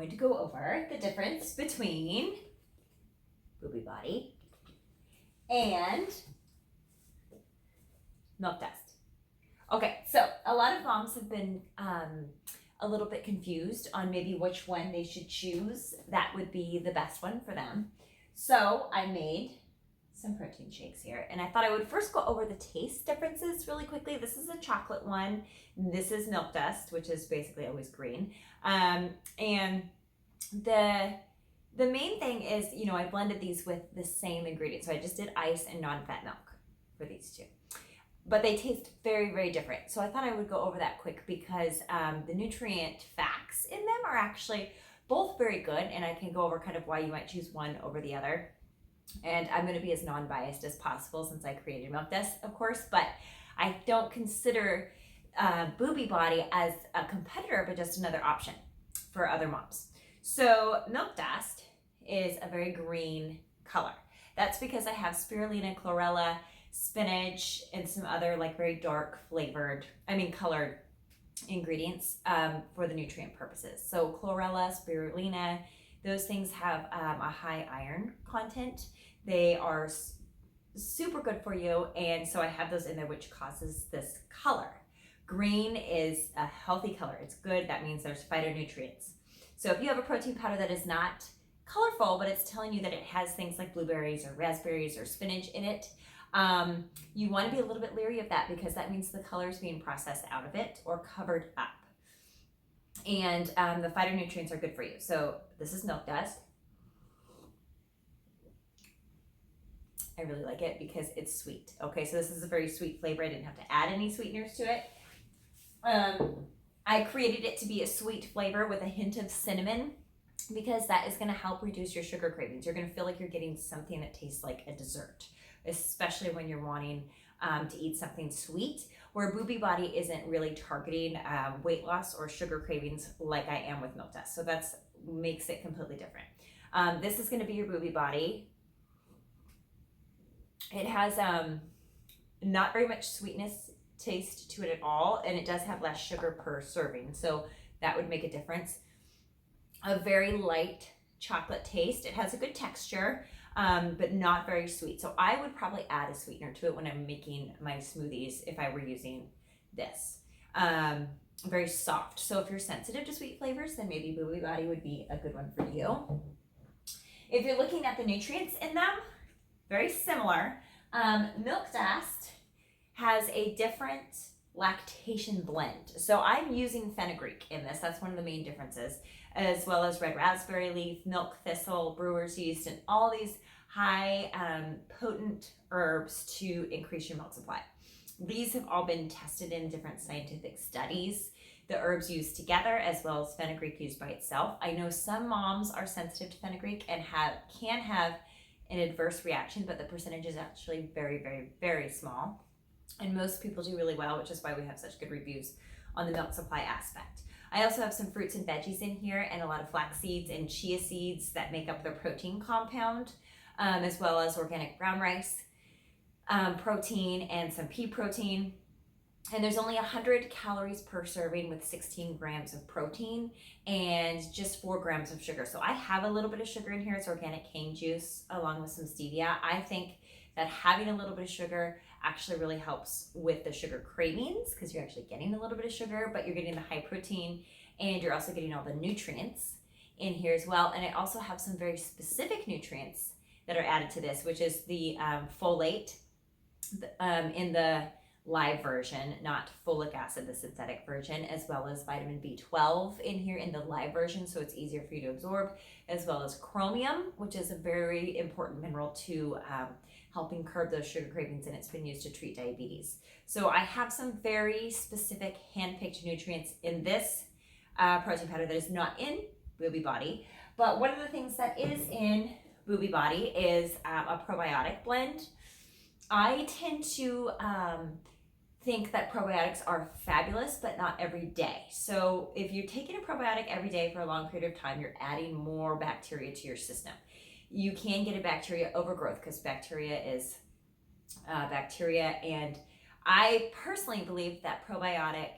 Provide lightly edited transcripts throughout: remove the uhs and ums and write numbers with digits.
going to go over the difference between Boobie Body and Milk Dust. Okay, so a lot of moms have been a little bit confused on maybe which one they should choose that would be the best one for them. So I made some protein shakes here, and I thought I would first go over the taste differences really quickly. This is a chocolate one. This is Milk Dust, which is basically always green. And the main thing is, you know, I blended these with the same ingredients. So I just did ice and non-fat milk for these two. But they taste very, very different. So I thought I would go over that quick because the nutrient facts in them are actually both very good, and I can go over kind of why you might choose one over the other. And I'm going to be as non-biased as possible since I created Milk Dust, of course, but I don't consider Boobie Body as a competitor, but just another option for other moms. So Milk Dust is a very green color. That's because I have spirulina, chlorella, spinach, and some other like very dark colored ingredients for the nutrient purposes. So chlorella, spirulina, those things have a high iron content. They are super good for you, and so I have those in there, which causes this color. Green is a healthy color. It's good. That means there's phytonutrients. So if you have a protein powder that is not colorful, but it's telling you that it has things like blueberries or raspberries or spinach in it, you want to be a little bit leery of that because that means the color is being processed out of it or covered up. And the phytonutrients are good for you. So this is Milk Dust. I really like it because it's sweet. Okay, so this is a very sweet flavor. I didn't have to add any sweeteners to it. I created it to be a sweet flavor with a hint of cinnamon because that is going to help reduce your sugar cravings. You're going to feel like you're getting something that tastes like a dessert, especially when you're wanting to eat something sweet, where Boobie Body isn't really targeting weight loss or sugar cravings like I am with Milk Dust. So that's makes it completely different. This is going to be your Boobie Body. It has not very much sweetness taste to it at all, and it does have less sugar per serving, so that would make a difference. A very light chocolate taste. It has a good texture, but not very sweet. So I would probably add a sweetener to it when I'm making my smoothies if I were using this. Very soft. So if you're sensitive to sweet flavors, then maybe Boobie Body would be a good one for you. If you're looking at the nutrients in them, very similar. Milk Dust has a different lactation blend. So I'm using fenugreek in this. That's one of the main differences, as well as red raspberry leaf, milk thistle, brewer's yeast, and all these high potent herbs to increase your milk supply. These have all been tested in different scientific studies. The herbs used together as well as fenugreek used by itself. I know some moms are sensitive to fenugreek and can have an adverse reaction, but the percentage is actually very, very, very small. And most people do really well, which is why we have such good reviews on the milk supply aspect. I also have some fruits and veggies in here and a lot of flax seeds and chia seeds that make up their protein compound, as well as organic brown rice protein and some pea protein. And there's only 100 calories per serving with 16 grams of protein and just 4 grams of sugar. So I have a little bit of sugar in here. It's organic cane juice along with some stevia. I think that having a little bit of sugar actually really helps with the sugar cravings because you're actually getting a little bit of sugar, but you're getting the high protein and you're also getting all the nutrients in here as well. And I also have some very specific nutrients that are added to this, which is the folate in the live version, not folic acid, the synthetic version, as well as vitamin B12 in here in the live version, so it's easier for you to absorb, as well as chromium, which is a very important mineral to helping curb those sugar cravings, and it's been used to treat diabetes. So I have some very specific hand-picked nutrients in this protein powder that is not in Boobie Body, but one of the things that is in Boobie Body is a probiotic blend. I tend to think that probiotics are fabulous, but not every day. So if you're taking a probiotic every day for a long period of time, you're adding more bacteria to your system. You can get a bacteria overgrowth because bacteria is bacteria. And I personally believe that probiotic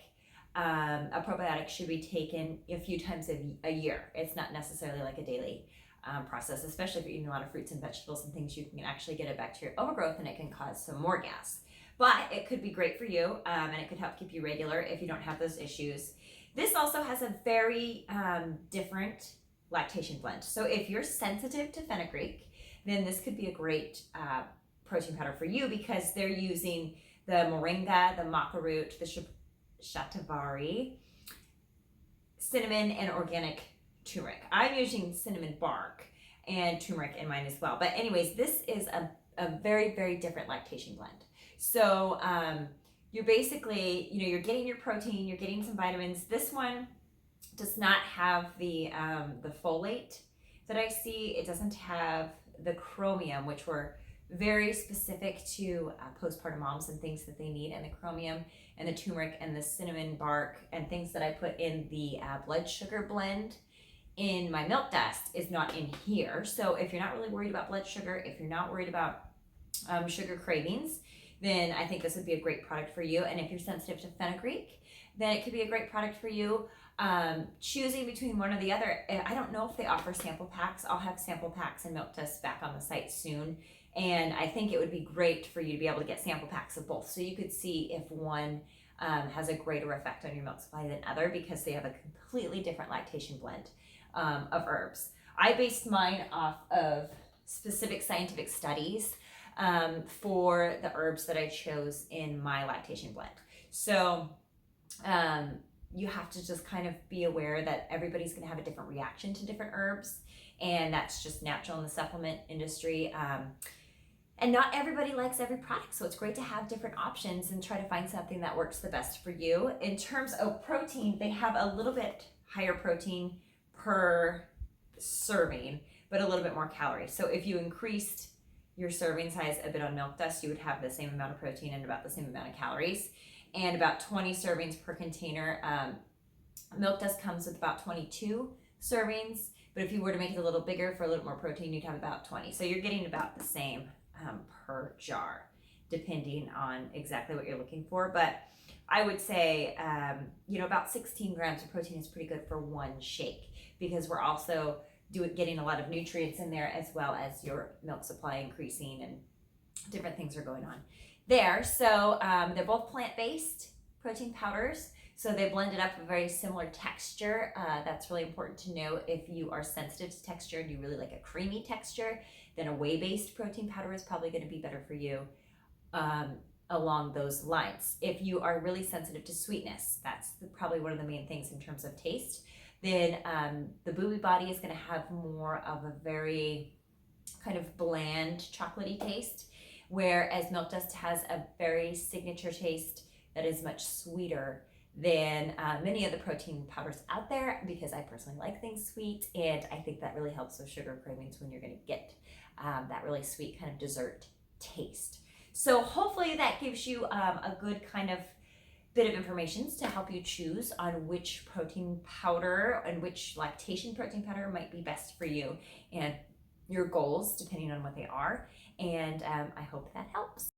a probiotic should be taken a few times a year. It's not necessarily like a daily process, especially if you're eating a lot of fruits and vegetables and things. You can actually get a bacterial overgrowth and it can cause some more gas. But it could be great for you, and it could help keep you regular if you don't have those issues. This also has a very different lactation blend. So if you're sensitive to fenugreek, then this could be a great protein powder for you, because they're using the moringa, the maca root, the shatavari, cinnamon, and organic turmeric. I'm using cinnamon bark and turmeric in mine as well. But anyways, this is a very, very different lactation blend. So you're basically, you're getting your protein, you're getting some vitamins. This one does not have the folate that I see. It doesn't have the chromium, which were very specific to postpartum moms and things that they need, and the chromium and the turmeric and the cinnamon bark and things that I put in the blood sugar blend in my milk dust is not in here. So if you're not really worried about blood sugar, if you're not worried about sugar cravings, then I think this would be a great product for you. And if you're sensitive to fenugreek, then it could be a great product for you. Choosing between one or the other, I don't know if they offer sample packs. I'll have sample packs and milk tests back on the site soon. And I think it would be great for you to be able to get sample packs of both, so you could see if one has a greater effect on your milk supply than other, because they have a completely different lactation blend of herbs. I based mine off of specific scientific studies for the herbs that I chose in my lactation blend. So you have to just kind of be aware that everybody's going to have a different reaction to different herbs, and that's just natural in the supplement industry. And not everybody likes every product, so it's great to have different options and try to find something that works the best for you. In terms of protein, they have a little bit higher protein per serving, but a little bit more calories. So if you increased your serving size a bit on milk dust, you would have the same amount of protein and about the same amount of calories, and about 20 servings per container. Milk dust comes with about 22 servings, but if you were to make it a little bigger for a little more protein, you'd have about 20. So you're getting about the same per jar, depending on exactly what you're looking for. But I would say, about 16 grams of protein is pretty good for one shake, because we're also getting a lot of nutrients in there, as well as your milk supply increasing and different things are going on there. So they're both plant-based protein powders. So they blended up a very similar texture. That's really important to know. If you are sensitive to texture and you really like a creamy texture, then a whey-based protein powder is probably going to be better for you along those lines. If you are really sensitive to sweetness, that's probably one of the main things in terms of taste, then the Boobie body is going to have more of a very kind of bland chocolatey taste, whereas milk dust has a very signature taste that is much sweeter than many of the protein powders out there, because I personally like things sweet, and I think that really helps with sugar cravings when you're going to get that really sweet kind of dessert taste. So hopefully that gives you a good kind of bit of information to help you choose on which protein powder and which lactation protein powder might be best for you and your goals, depending on what they are. And I hope that helps.